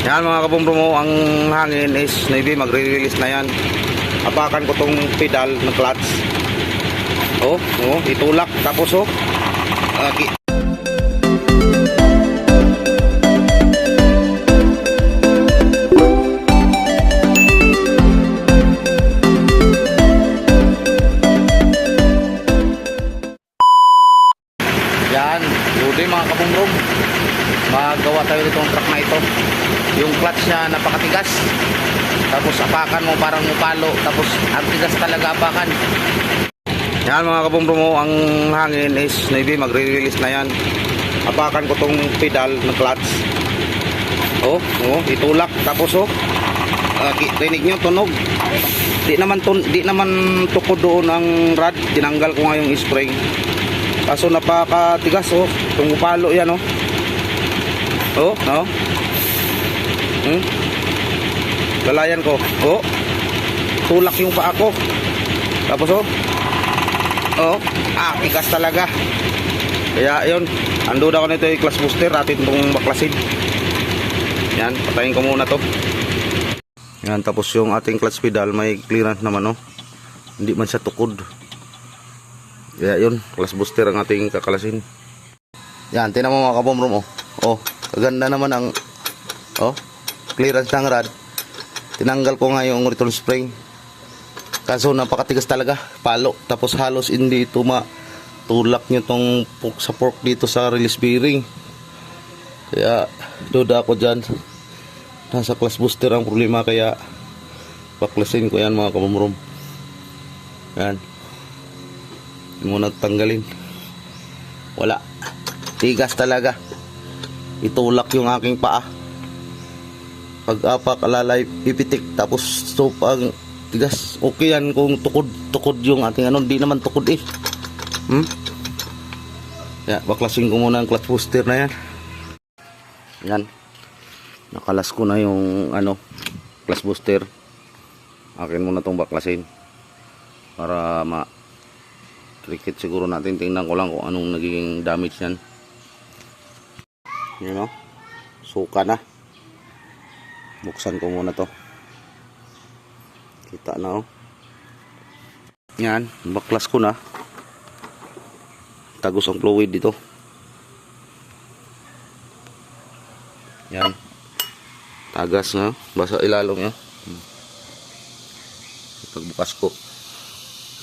Yan mga kabumrumo, ang hangin is maybe magre-release na yan. Apakan ko tong pedal ng clutch. Oh, itulak tapos yan, buti mga kabumrum, magawa tayo nitong truck na ito. Yung clutch niya napakatigas, tapos apakan mo parang mupalo, tapos ang tigas talaga apakan. Yan mga kabumrum, ang hangin is maybe magre-release na yan. Apakan ko tong pedal ng clutch. Itulak tapos rinig nyo tunog. Di naman tukod doon ang rod. Tinanggal ko nga yung spring. Kaso napakatigas itong upalo yan Lalayan ko. Tulak yung paa ko. Tapos tigas talaga. Kaya yun, ando ako nito yung clutch booster. Atin itong baklasin. Yan, patayin ko muna to. Yan, tapos yung ating clutch pedal may clearance naman hindi man siya tukod. Kaya yun, clutch booster ang ating kakalasin. Yan, tinan mo mga kabumrum kaganda naman ang clearance ng rod. Tinanggal ko nga yung return spring. Kaso napakatigas talaga, palo. Tapos halos hindi ito matulak nyo tong sa fork dito sa release bearing. Kaya duda ako dyan. Nasa clutch booster ang problema, kaya baklasin ko yan mga kabumrum. Yan. Muna tanggalin. Wala. Tigas talaga. Itulak yung aking paa. Pag-apak alalay pipitik, tapos pag tigas. Okay yan kung tukod yung ating di naman tukod baklasin ko muna ang clutch booster na yan. Yan. Nakalas ko na yung clutch booster. Akin muna tong baklasin para trikit siguro natin. Tingnan ko lang kung anong naging damage yan. Suka na. Buksan ko muna to. Kita na yan, baklas ko na. Tagos ang fluid dito. Yan, tagas na, basa ilalong yan. Pagbukas ko,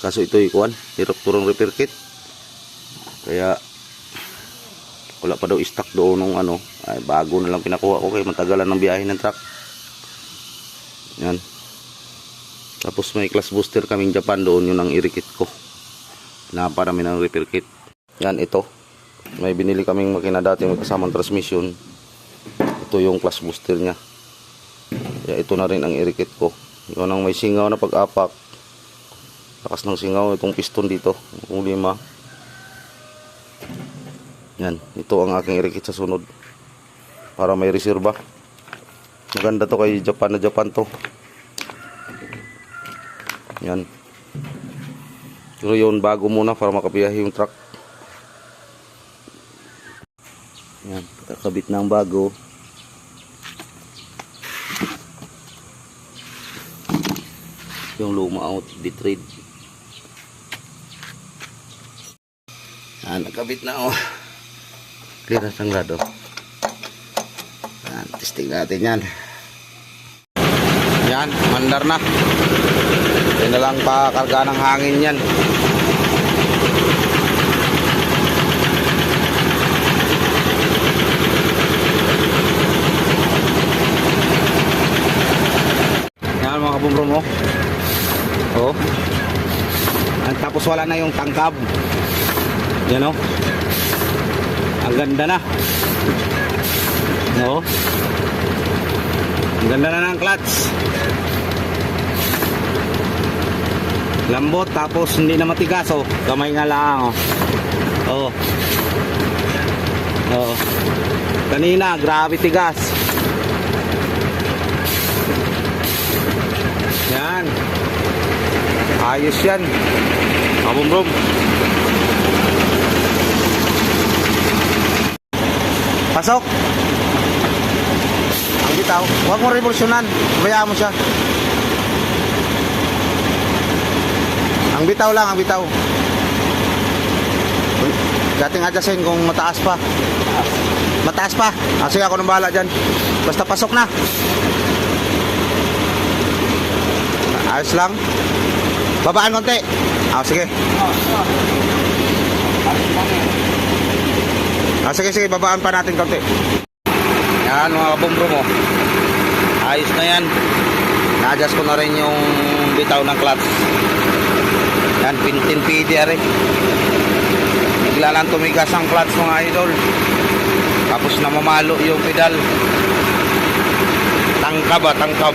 kaso ito ikuan, hirap turong repair kit. Kaya wala pa daw stock doon nung ay bago na lang pinakuha ko, kaya matagalan ng biyahe ng truck. Yan. Tapos may clutch booster kaming Japan doon, yun ang irikit ko. Naparami ng repair kit. Yan, ito. May binili kaming makina dati, may kasamang transmission. Ito yung clutch booster nya. Kaya ito na rin ang irikit ko. Yun ang may singaw na pag-apak. Lakas ng singaw itong piston dito. Yung 5. Yan, ito ang aking irikit sa sunod. Para may reserva. Maganda to kay Japan na Japan to. Yan. Pero yun, bago muna para makabiyahe yung truck. Yan, kakabit na ang bago. Yung luma out, bitrate. Yan, nakabit na clearance ng rado. Yan, testing natin yan. Yan, mandar na. Yan na lang pakarga ng hangin yan. Yan mga kabumrum tapos wala na yung tangkab. Yan ang ganda na. Ang ganda na ng clutch. Lambot, tapos hindi na matigas kamay nga lang kanina grabe tigas. Yan, ayos yan kabumrum. Pasok. Ang bitaw. Huwag mo revolusyonan. Bayaan mo siya. Ang bitaw lang, ang bitaw. Dating adjustin kung mataas pa. Mataas pa. Sige, ako nang bahala dyan. Basta pasok na. Ayos lang. Babaan konti. Sige. Sige, babaan pa natin konti. Yan mga kabumbro mo. Ayos na yan. Na-adjust ko na rin yung bitaw ng clutch. Yan, pintin PDR eh. Bigla lang tumigas ang clutch mga idol. Tapos namamalo yung pedal. Tangkab.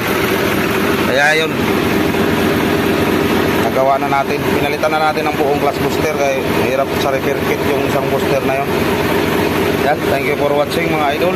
Kaya yun. Nagawa na natin. Pinalitan na natin ang buong clutch booster. Kaya mahirap sa repair kit yung isang booster na yun. Yan, thank you for watching mga idol.